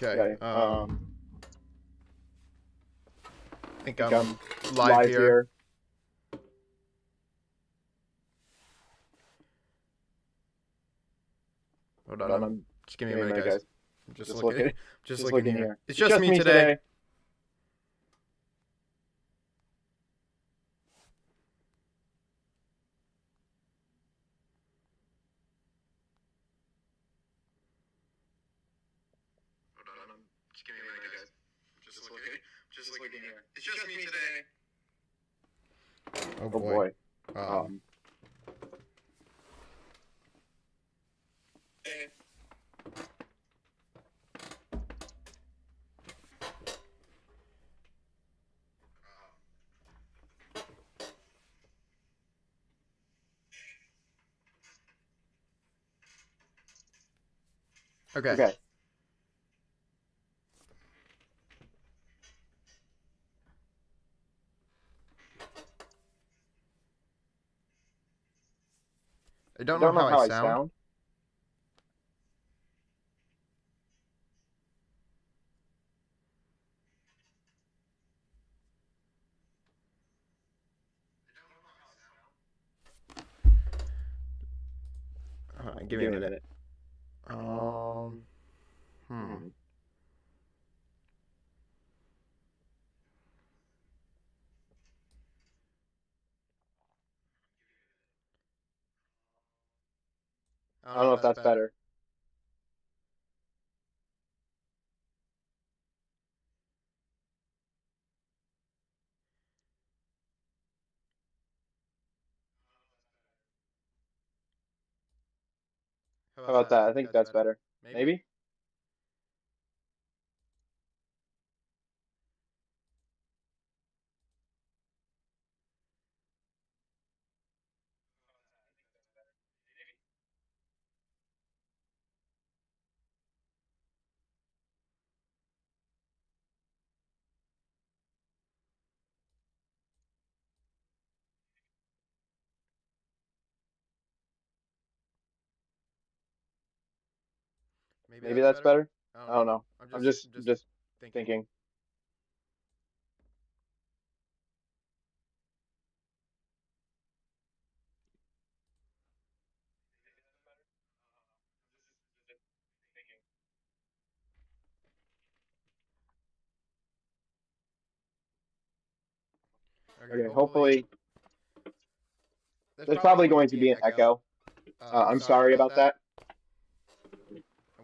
Okay. I think I'm live live here. here. Hold on. Just give me a minute, guys. I'm Just looking. Just looking here. It's Just just me today. Hold on. Just give me a minute, guys. Just looking here. It's just me today. Oh boy. Okay. I don't know how I sound. Give me a minute. I don't know if that's better. How about that? I think that's better. Maybe? Maybe that's better? I don't know. I'm just thinking. Okay, hopefully. There's probably going to be an echo. I'm sorry about that.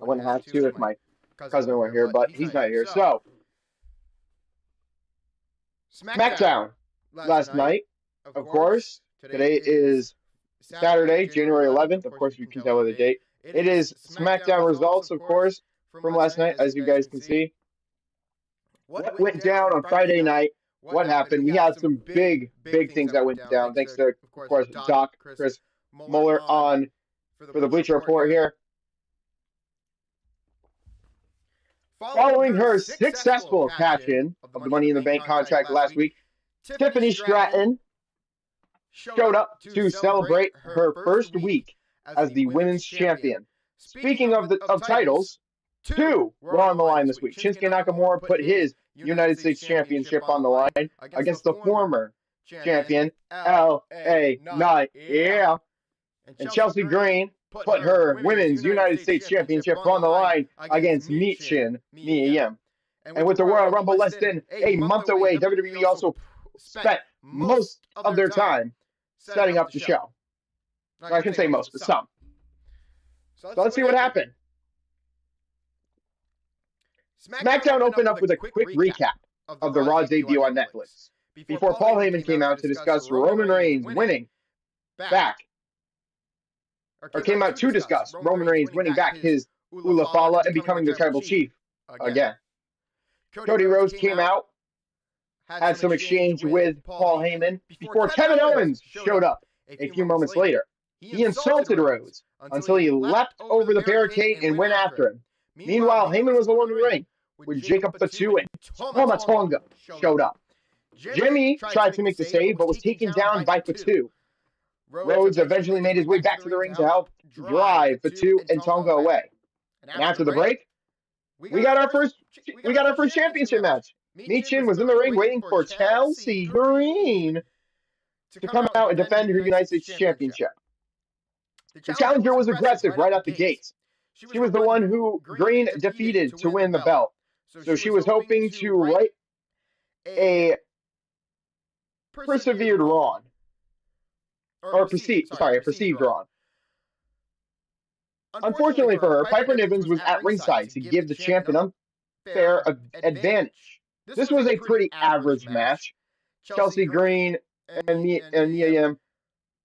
I wouldn't have to if my cousin were here, but he's not here. So, SmackDown last night, of course. Today is Saturday, January 11th. Of course, you can tell by the date. It is SmackDown results, of course, from last night, as you guys can see. What went down on Friday night? What happened? We had some big things that went down. Thanks to, of course, Doc, Chris Muller on for the Bleacher Report here. Following her successful cash-in of the Money in the Bank contract last week, Tiffany Stratton showed up to celebrate her first week as the women's champion. Speaking of titles, two were on the line this week. Shinsuke Nakamura put his United States Championship on the line against the former champion, L.A. Knight. Yeah. And Chelsea Green put her Women's United States Championship on the line against Michin Miyam. And with the Royal Rumble less than a month away, WWE also spent most of their time setting up the show. I can say most, but some. So let's see what happened. SmackDown opened up with a quick recap of the Raw debut on Netflix before Paul Heyman came out to discuss Roman Reigns winning back. Or came out to discuss Roman Reigns winning back his Ulafala and becoming the tribal chief again. Cody Rhodes came out, had some exchange with Paul Heyman before Kevin Owens showed up a few moments later. He insulted Rhodes until he leapt over the barricade and went after him. Meanwhile, Heyman was alone in the ring when Jacob Fatu and Tama Tonga showed up. Jimmy tried to make the save but was taken down by Fatu. Rhodes eventually made his way back to the ring to help drive Fatu and Tonga away. And after the break, we got our first championship match. Michin was in the ring waiting for Chelsea Green to come out and defend her United States Championship. The challenger was aggressive right out the gates. She was the one who Green defeated to win the belt. So she was hoping to right a perceived wrong. Or a perceived wrong. Unfortunately for her, Piper Niven was at ringside to give the champ an unfair advantage. This was a pretty average match. Chelsea Green and Mia Yim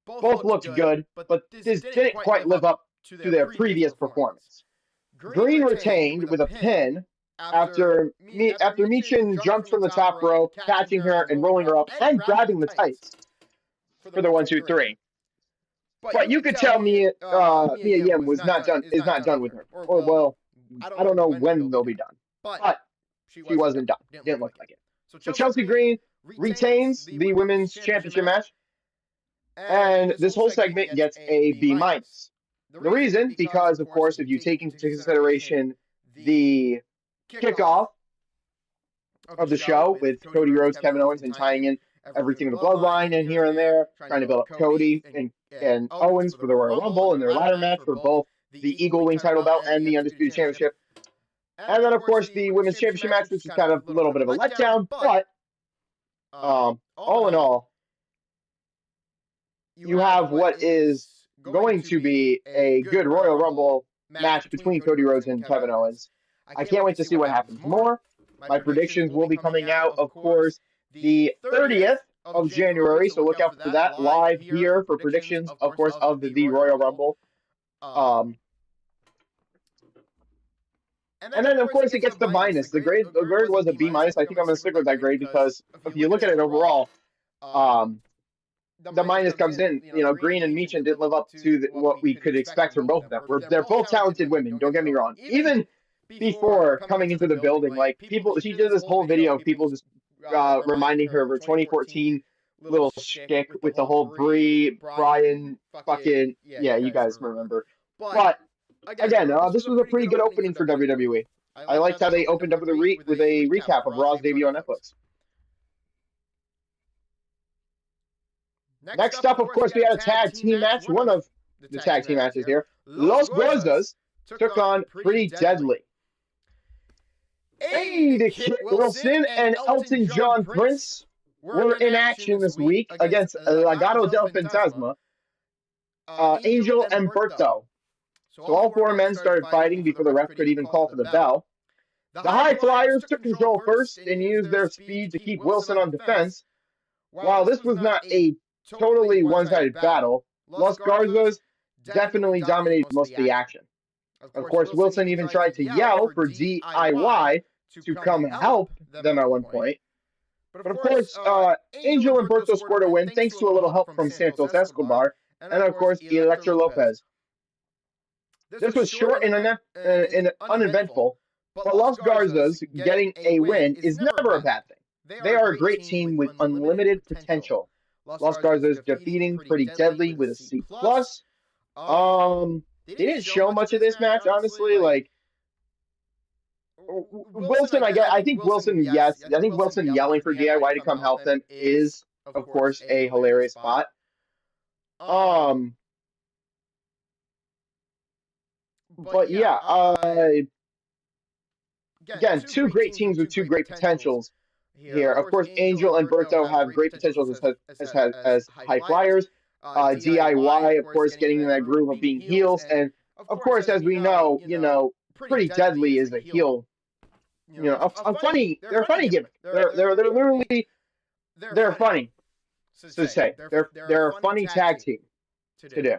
both looked good, but this didn't quite live up to their previous performance. Green retained with a pin after Michin jumped from the top rope, catching her and rolling her up and grabbing the tights for the 1, 2, 3. But you could tell Mia Yim is not done with her. Or well, I don't know when they'll be done. But she wasn't done. Didn't look like it. So Chelsea Green retains the women's championship match, and this whole segment gets a B-. The reason, because of course, if you take into consideration the kickoff of the show with Cody Rhodes, Kevin Owens, and tying in everything with the Bloodline and here and there, trying to build up Cody and Owens for the Royal Rumble and their ladder match for both the Eagle Wing title belt and the Undisputed Championship. And then, of course, the Women's Championship match, which is kind of a little bit of a letdown, but all in all, you have what is going to be a good Royal Rumble match between Cody Rhodes and Kevin Owens. I can't wait to see what happens more. My predictions will be coming out, of course, the 30th of January, so look out for that live here for predictions, of course, of the Royal Rumble. And then, of course, it gets the minus. The grade was a B-. I think I'm going to stick with that grade because if you look at it overall, the minus comes in. You know, Green and Michin didn't live up to what we could expect from both of them. They're both talented women, don't get me wrong. Even before coming into the building, like, she did this whole video of people just reminding her of her 2014 little shtick with the whole Brian fucking, yeah, you guys remember. But again, this was a pretty good opening for WWE. I liked how they opened up with a recap of Raw's debut on Netflix. Next up, of course, we had a tag team match. One of the tag team matches here. Los Guerrillas took on Pretty Deadly. Kit Wilson and Elton John Prince were in action this week against Legado del Fantasma, Angel and Berto. So all four men started fighting before the ref could even call for the bell. The High Flyers took control first and used their speed to keep Wilson on defense. While this was not a totally one-sided battle, Los Guerrillas definitely dominated most of the action. Of course, Wilson even tried to yell for DIY to come help them at one point. But of course, Angel and Berto scored a win thanks to a little help from Santos Escobar and of course Electra Lopez. This was short and uneventful, but Los Guerrillas getting a win is never a bad thing. They are a great team with unlimited potential. Los Guerrillas defeating Pretty Deadly with a C+. They didn't show much of this match, honestly. Like, Wilson, I think Wilson, yes. I think Wilson yelling for DIY to come help them is, of course, a hilarious spot. But yeah, again, two great teams with two great potentials here. Of course, Angel and Berto have great potentials as high flyers. DIY, of course, getting in that groove of being heels, and of course, as we know, Pretty Deadly is a heel. They're a funny gimmick. They're literally funny to say. They're a funny tag team to do.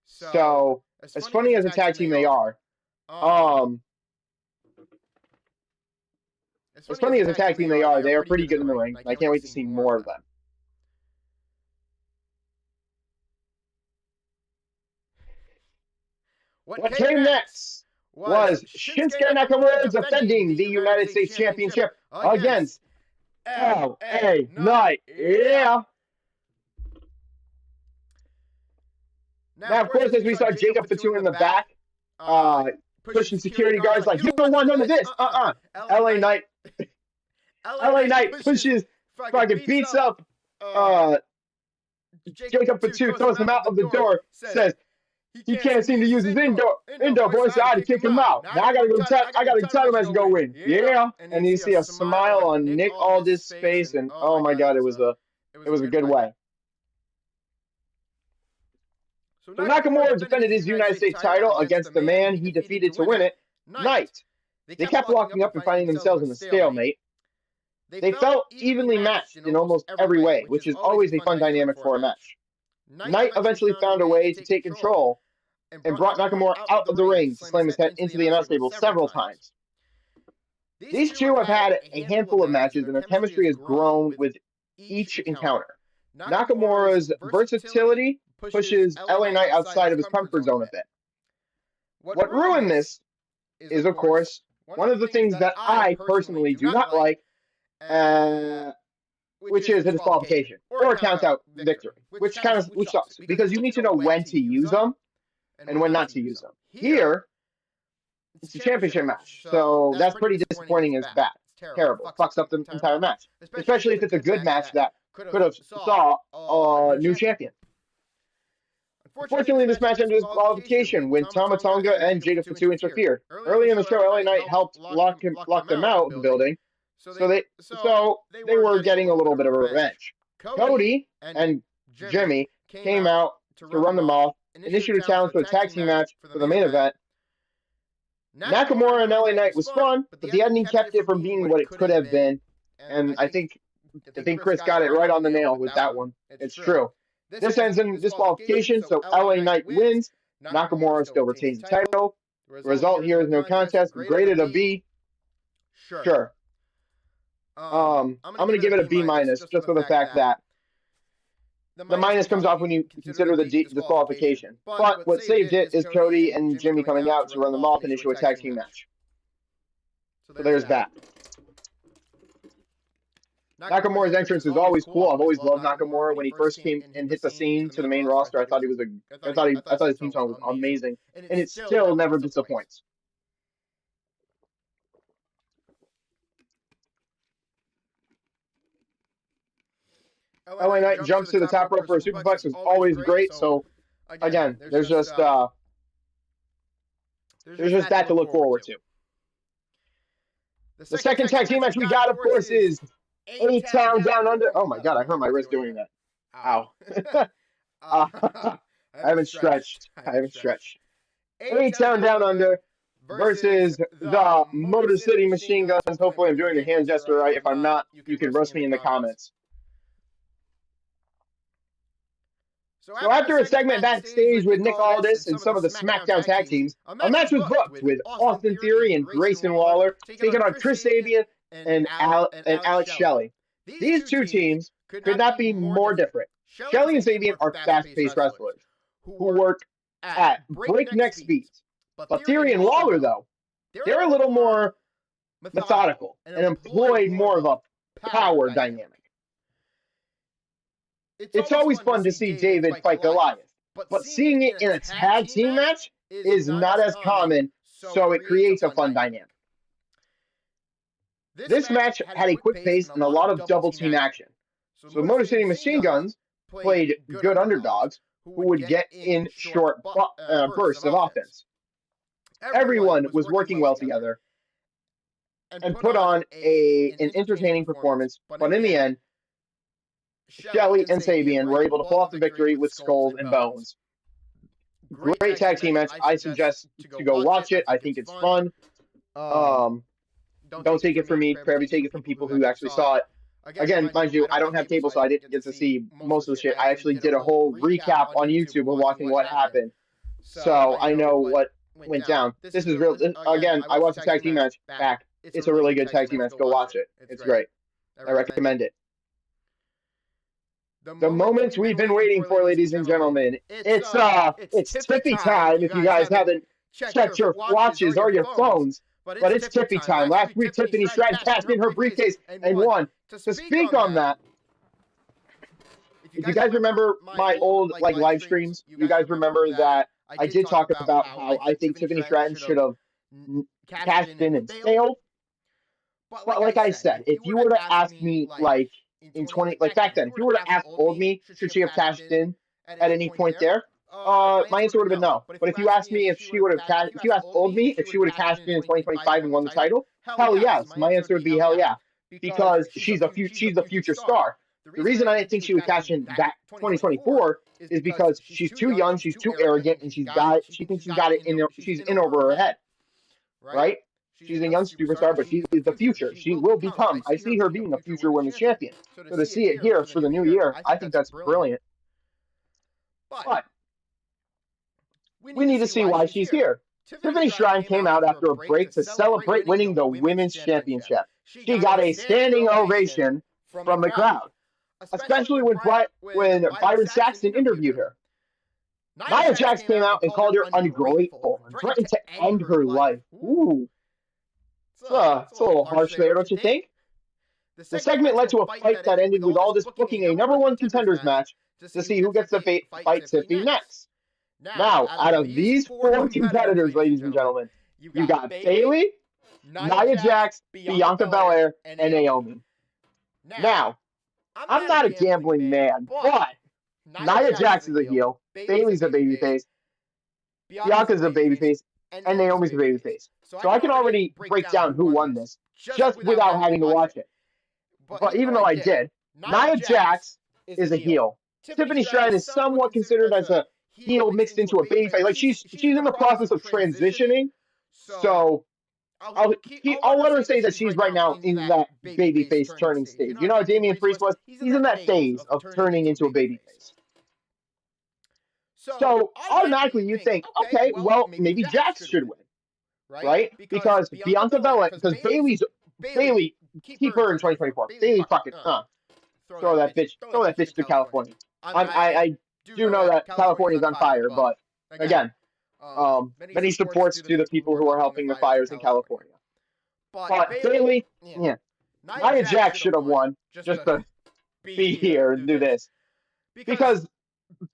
So as funny as a tag team they are, they are pretty good in the ring. I can't wait to see more of them. What came next was Shinsuke Nakamura defending the United States Championship against LA Knight. Yeah. Now, of course, as we saw Jacob Fatu in the back, pushing security guards like, you don't want none of this. LA Knight. LA Knight pushes, fucking beats up Jacob for 2, throws him out of the door, says he can't seem to use his indoor voice, so I had to kick him out. Now I gotta tell him I should go win. Yeah. And you see a smile on Nick Aldis' face, and oh my god, it was a good way. So Nakamura defended his United States title against the man he defeated to win it, Knight. They kept locking up and finding themselves in a stalemate. They felt evenly matched in almost every way, which is always a fun dynamic for a match. Knight eventually found a way to take control and brought Nakamura out of the ring to slam his head into the announce table several times. These two have had a handful of matches, and their chemistry has grown with each encounter. Nakamura's versatility pushes LA Knight outside of his comfort zone a bit. What ruined this is, of course, one of the things that I personally do not like, which is a disqualification or a count-out victory, which sucks, because you need to know when to use them and when not to use them. Here, it's a championship match, so that's pretty disappointing as bad. Terrible. Fucks up the entire match, especially if it's a good match that could have saw a new champion. Unfortunately, this match ended with disqualification when Tama Tonga and Jada Fatu interfered. Early in the show, LA Knight helped lock them out of the building, so they were getting a little bit of a revenge. Cody and Jimmy came out to run them off and issued a challenge for a tag team match for the main event. Nakamura and LA Knight was fun, but the ending kept it from being what it could have been, and I think Chris got it right on the nail with that one. It's true. This ends in disqualification, so LA Knight wins. Nakamura still retains the title. The result here is no contest. Graded a B. Sure. I'm going to give it a B minus, just for the fact that the minus comes off when you consider the disqualification. But what saved it is Cody and Jimmy coming out to run them off and issue a tag team match. So there's that. Nakamura's entrance is always cool. I've always loved Nakamura. When he first came and hit the scene to the main roster, I thought his theme song was amazing, and it still never disappoints. LA Knight jumps to the top rope for a superplex is always great. So again, there's just that to look forward to. The second tag team match we got, of course, is A-Town Down Under. Oh my god, I hurt my wrist doing that. Ow. I haven't stretched. A-Town Down Under versus the Motor City Machine Guns. Hopefully I'm doing the hand gesture right. If I'm not, you can roast me in the comments. So after a segment backstage with Nick Aldis and some of the SmackDown tag teams, a match was booked with Austin Theory and Grayson Waller taking on Chris Sabian and Alex Shelley. These two teams could not be more different. Shelley and Sabian are fast-paced wrestlers who work at breakneck speeds. But Theory and Waller, though, they're a little more methodical and employ more of a power dynamic. It's always fun to see David fight Goliath, but seeing it in a tag team match is not as common, so it creates a fun dynamic. This match had a quick pace and a lot of double team action. So Motor City Machine Guns played good underdogs who would get in short bursts of offense. Everyone was working well together and put on an entertaining performance, but in the end, Shelley and Sabian were able to pull off the victory with skulls and bones. Great tag team match. I suggest to go watch it. I think it's fun. Don't take it from me. Probably take it from people who actually saw it. Again, mind you, I don't have cable, so I didn't get to see most of the shit. I actually did a whole recap on YouTube of watching what happened, so I know what went down. This is real. Again, I watched the tag team match back. It's a really good tag team match. Go watch it. It's great. I recommend it. The moment we've been waiting for, ladies and gentlemen. It's Tiffy time. If you guys haven't checked your watches or your phones, but it's Tiffy time. Last week, Tiffany Stratton cashed in her briefcase and won. To speak on that, if you guys remember my old live streams, you guys remember that I did talk about how I think Tiffany Stratton should have cashed in and failed. But like I said, if you were to ask me, like, in 20, like back then, if you were to ask old me, should she have cashed in at any point there? My answer would have been no. But if you asked me if she would have if you asked old me if she would have cashed in 2025 and won the title, hell yes. My answer would be hell yeah, because she's the future star. The reason I didn't think she would cash in that 2024 is because she's too young, she's too arrogant, and she thinks she's got it in there, she's in over her head, right? She's a young superstar, but she is the future. She will become. I see her being a future women's champion. So to see it here for the new year, I think that's brilliant. But we need to see why she's here. Tiffany Shrine came out after a break to celebrate winning the women's championship. She got a standing ovation from the crowd, especially when Byron Saxton interviewed her. Nia Jax came out and called her ungrateful and threatened to end her life. Ooh. It's a little harsh there, don't you think? The segment led to a fight that ended with Aldis booking a #1 contenders match to see who gets to fight Tiffy next. Now, out of these 4 competitors, ladies and gentlemen, you got Bayley, Nia Jax, Bianca Belair, and Naomi. Now, I'm not a gambling man, but Nia Jax is a heel, Bayley's a babyface, Bianca's a babyface, and Naomi's a babyface. So I can already break down who won this, just without having to watch it. But even though I did, Nia Jax is a heel. Tiffany Shrine is somewhat considered as a heel mixed into a babyface. Like she's in the process of transitioning. So I'll let her say that she's right now in that babyface turning stage. You know how Damian Priest was? He's in that phase of turning into a babyface. So automatically you think, okay, well, maybe Jax should win, right? Because Bianca Belair, because Bayley, keep her in 2024. Bayley, fucking, throw that bitch to California. I do know that California's on fire, but again, many supports to the people who are helping the fires in California. But Bayley, yeah, Nia Jax should have won just to be here and do this, because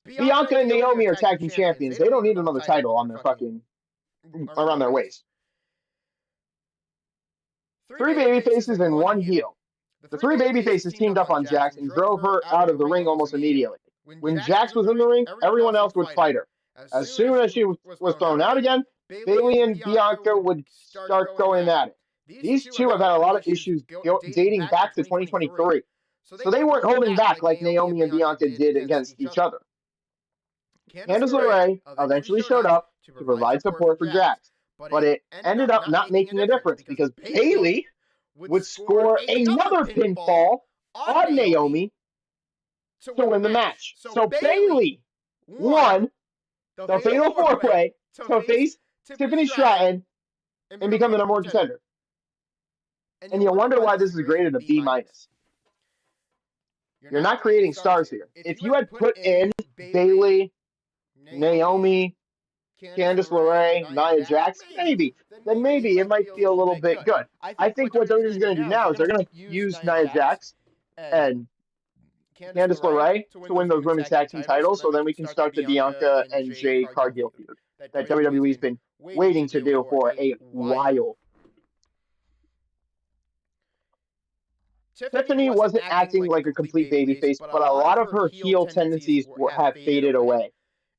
Bianca and Naomi are tag team champions. They don't need another title on their fucking around their waist. 3 babyfaces and 1 heel. The 3 babyfaces teamed up on Jax and drove her out of the ring almost immediately. When Jax was in the ring, everyone else would fight her. As soon as she was thrown out again, Bayley and Bianca would start going at it. These two have had a lot of issues dating back to 2023. So they weren't holding back like Naomi and Bianca did against each other. Candice LeRae eventually showed up to provide support for Jax, but it ended up not making a difference because Bayley would score another pinfall on Naomi to win the match. So Bayley won the Fatal 4-Way to face Tiffany Stratton and become the #1 contender. And you'll wonder why this is graded a B-. You're not creating stars here. If you had put in Bayley, Naomi, Candice LeRae, Nia Jax, then maybe it might feel a little bit good. I think what WWE is going to do now is they're going to use Nia Jax and Candice LeRae to win those women's tag team titles, so then we can start the Bianca and Jade Cargill feud that WWE's been waiting to do for a while. Tiffany wasn't acting like a complete babyface, but a lot of her heel tendencies have faded away.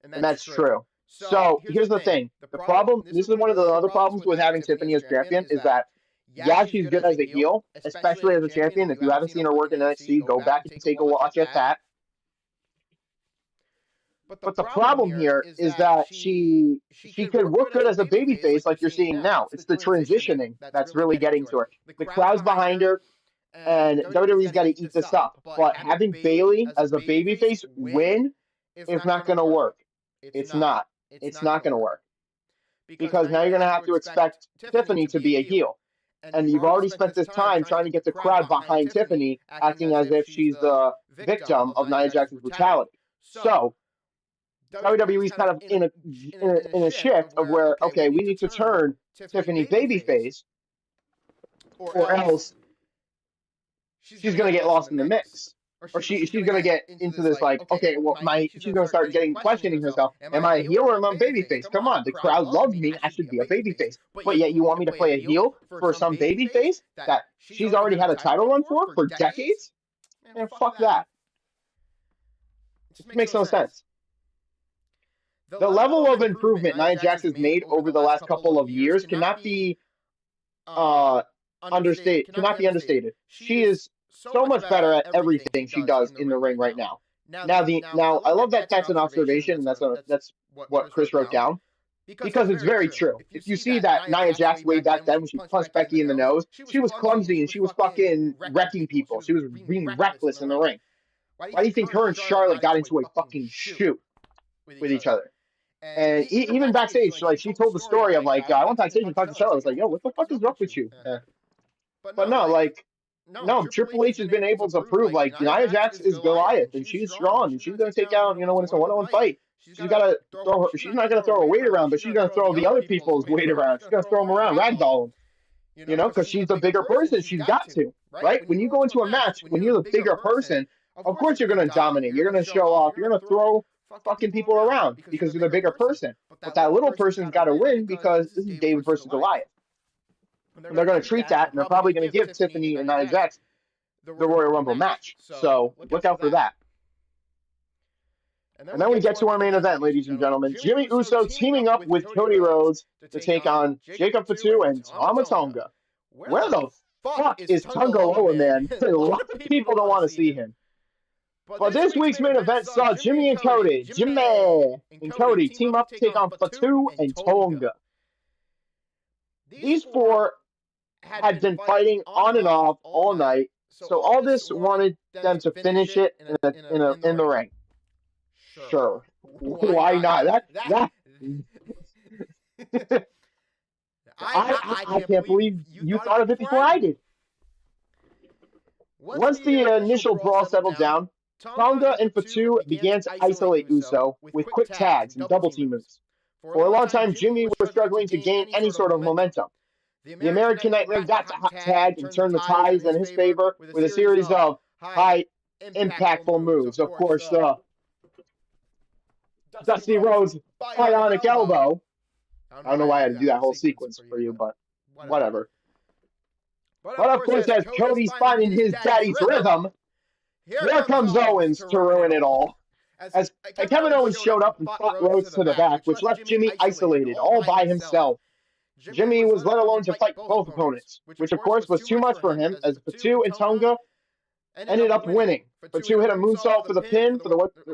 And that's true. So here's the thing. The problem, this is one of the other problems with having Tiffany as champion, is that, yeah, she's good as a heel, especially as a champion. If you haven't seen her work in NXT, go back and take a watch at that. But the problem here is that she could work good as a babyface like you're seeing now. It's the transitioning that's really getting to her. The crowd's behind her, and WWE's got to eat this up. But having Bayley as a babyface win is not going to work. It's not. It's not going to work. Because now you're going to have to expect Tiffany to be a heel. And you've already spent this time trying to get the crowd behind Tiffany, acting as if she's the victim of Nia Jax's brutality. So WWE's kind of in a shift of where, okay, we need to turn Tiffany babyface, or else she's going to get lost in the mix. or she's gonna get into this like, okay, well, she's gonna start getting questioning herself. Am I a heel or am I a babyface? Come on, the crowd loves me. I should be a babyface. But yet you want me to play a heel for some babyface that she's already had a title run for decades? And fuck that. It just makes no sense. The level of improvement Nia Jax has made over the last couple of years cannot be understated. She is so much better at everything she does in the ring right now. Now I love that that's an observation, and that's what Chris wrote down, because it's very true. If you see that Nia Jax way back then when she punched Becky in the nose, she was clumsy and she was fucking wrecking people. She was being reckless in the ring. Why do you think her and Charlotte got into a fucking shoot with each other? And even backstage, like, she told the story of, like, I went backstage and talked to Charlotte. I was like, yo, what the fuck is up with you? But no, Triple H has been able to prove, like, Nia Jax is Goliath, and she's strong, and she's going to take out, when it's a one-on-one fight, she's not going to throw her weight around, but she's going to throw the other people's weight around. She's going to throw them around, ragdoll them, because she's the bigger person. She's got to, right? When you go into a match, when you're the bigger person, of course you're going to dominate. You're going to show off. You're going to throw fucking people around because you're the bigger person. But that little person's got to win because this is David versus Goliath. And they're going to treat that, and they're probably going to give Tiffany and Nia Jax the Royal Rumble match. So look out for that. And then we get to our main event, ladies and gentlemen. Jimmy Uso teaming up with Cody Rhodes to take on Jacob Fatu and Tama Tonga. Where the fuck is Tonga Loa, man? A lot of people don't want to see him. But this week's main event saw Jimmy and Cody team up to take on Fatu and Tonga. These four had been fighting on and off all night, so all this wanted them to finish it in the ring. Sure. Why not? I can't believe you thought of it before I did. Once the initial brawl settled down, Tonga and Fatu began to isolate Uso with quick tags and double team moves. For a long time, Jimmy was struggling to gain any sort of momentum. The American Nightmare got to tag and turn the tides in his favor with a series of high impactful moves. Of course, Dusty Rhodes' bionic elbow. I don't know why I had to do that whole sequence for you, but whatever. But of course, as Cody's finding his daddy's rhythm, here comes Owens to ruin it all. As Kevin Owens showed up and fought Rhodes to the back, which left Jimmy isolated all by himself. Jimmy was let alone to fight both opponents, which of course was too much for him, as Fatu and Tonga ended up winning. Fatu hit a moonsault for the pin,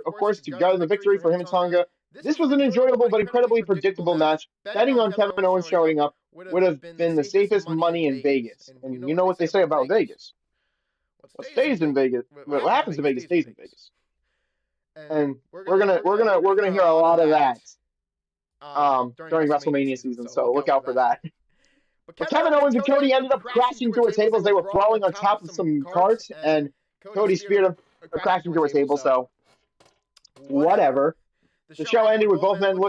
of course, to gather the victory for him and Tonga. This was an enjoyable but incredibly predictable match. Betting on Kevin Owens showing up would have been the safest money in Vegas. And you know what they say about Vegas. What stays in Vegas, what happens in Vegas stays in Vegas. And we're gonna hear a lot of that during WrestleMania season, so look out for that. But Kevin Owens and Cody ended up crashing through a table as they were brawling on top of some carts, and Cody speared him, crashing through a table, so whatever. The show ended with both men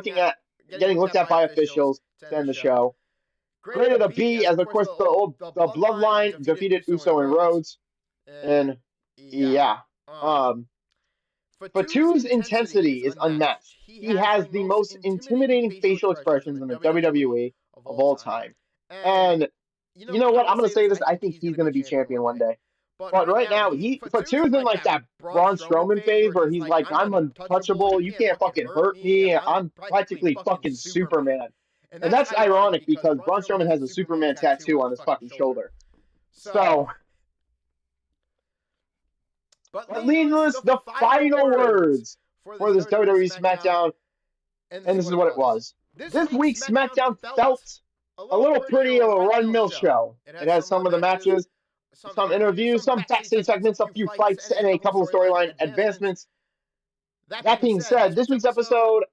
getting looked at by officials to end the show. Graded a B, as of course the Bloodline defeated Uso and Rhodes. And yeah. Fatu's intensity is unmatched. He has the most intimidating facial expressions in the WWE of all time. And you know what? I'm going to say this. I think he's going to be champion one day. But right now, Fatu's in like that Braun Strowman phase where he's like, I'm untouchable. You can't fucking hurt me. I'm practically fucking Superman. And that's ironic because Braun Strowman has a Superman tattoo on his fucking shoulder. So, but needless, the final words for this WWE SmackDown, and this is what it was. This week's SmackDown felt a little pretty of a run-mill show. It has some of the matches, some interviews, some backstage segments, a few fights, and a couple of storyline advancements. That being said, this week's episode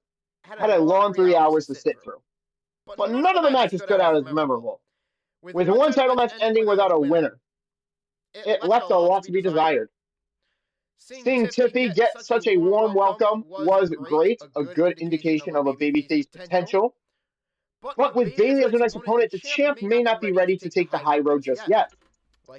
had a long 3 hours to sit through. But none of the matches stood out as memorable, with one title match ending without a winner. It left a lot to be desired. Seeing Tiffy get such a warm welcome was great, a good indication of a babyface potential. But with Bayley as her next opponent, the champ may not be ready to take the high road just yet.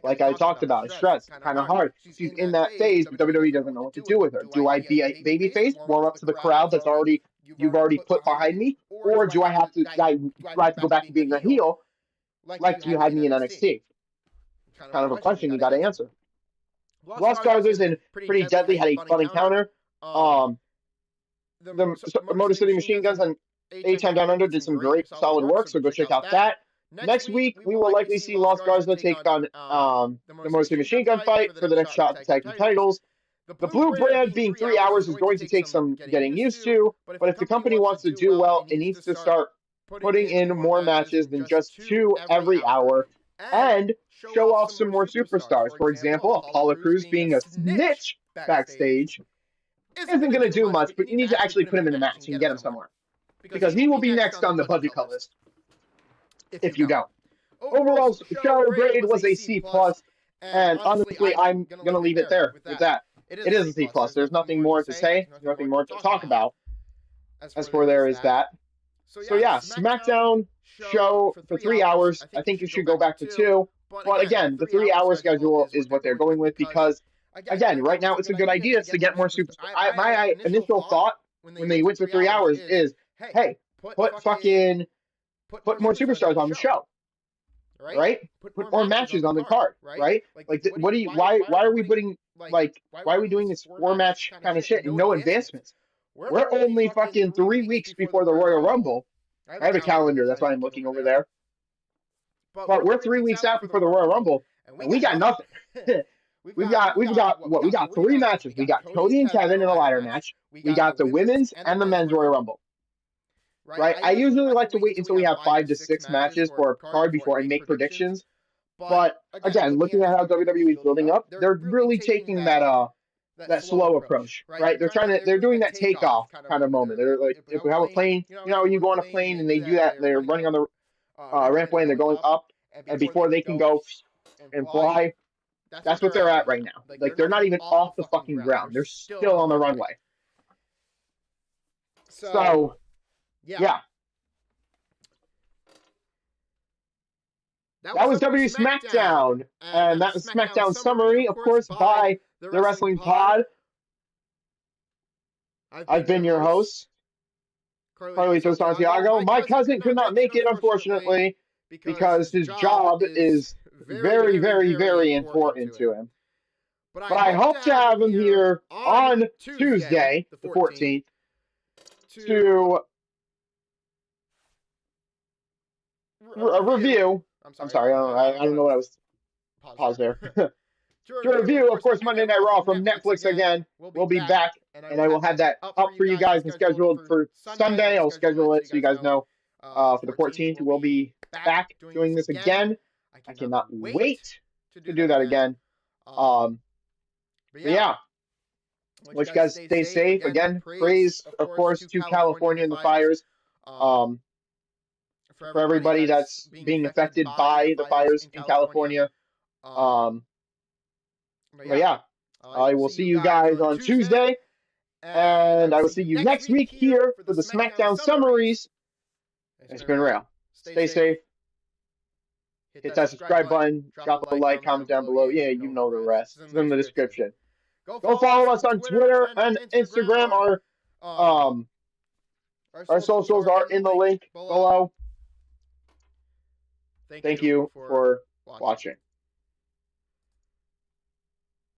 like I talked about, it's stress, kind of hard. She's in that phase, but WWE doesn't know what to do with her. Do I be a baby face, warm up to the crowd that's already you've already put behind me, or do I have to go back to being a heel like you had me in NXT? Kind of a question you got to answer. Los Garzas and Pretty Deadly had a fun encounter. The Motor City Machine Guns and A-Town Down Under did some great solid work, so go check out that. Next week, we will likely see Los Garza take on the Motor City Machine Gun fight for the next shot at the tag team titles. The Blue Brand being 3 hours is going to take some getting used to, but if the company wants to do well, it needs to start putting in more matches than just 2 every hour and show off some more superstars. For example, Apollo Crews being a snitch backstage isn't going to do much, but you need to actually put him in a match and get him somewhere. Because he will be next on the budget cut list if you don't. Overall, show grade was a C+, and honestly, I'm going to leave it there with that. It is a C+. There's nothing more to say, nothing more to talk about. As for there is that. So yeah, SmackDown show for 3 hours. I think you should go back to 2. But again, the 3-hour schedule is what they're going with because, again, right now it's a good idea to get more superstars. My initial thought when they went to 3 hours is, hey, put more superstars on the show, right? Put more matches on the card, right? Like, why are we putting, like, why are we doing this 4-match kind of shit and no advancements? We're only fucking 3 weeks before the Royal Rumble. I have a calendar, that's why I'm looking over there. But we're 3 weeks out before the Royal Rumble, and we got nothing. We've got what? We got 3 matches. We got Cody and Kevin in a ladder match. We got the women's and the men's Royal Rumble. Right? I usually like to wait until we have 5 to 6 matches for a card before I make predictions. But again, looking at how WWE is building up, they're really taking that slow approach, right? They're doing that takeoff kind of moment. They're like, if we have a plane, you go on a plane and they do that, they're running on the rampway and they're going up, and before they can go and fly, that's what they're at right now. Like, they're not even off the fucking ground. They're still on the runway. So, yeah. That was W SmackDown, and that was SmackDown Summary, of course, by The Wrestling Pod. I've been your host, Carlitos Santiago. My cousin could not make it, unfortunately, because his job is very, very, very important to him. But I hope to have him here on Tuesday, the 14th, to review. I'm sorry, I don't know what I was. Pause there. To review, of course, Monday Night Raw from Netflix again. We'll be back, and I will have that up for you guys and scheduled for Sunday. I'll schedule it so you guys know for the 14th. We'll be back doing this again. I cannot wait to do that again. But yeah, let you guys stay safe. Again, praise, of course, to California and the fires. For everybody that's being affected by the fires in California. But yeah, I will see you guys on Tuesday, and I will see you next week here for the SmackDown Summaries. It's been real. Stay safe. Hit that subscribe button. Drop a like, comment down below. Yeah, you know the rest. It's in the description. Go follow us on Twitter and Instagram. Our socials are in the link below. Thank you for watching.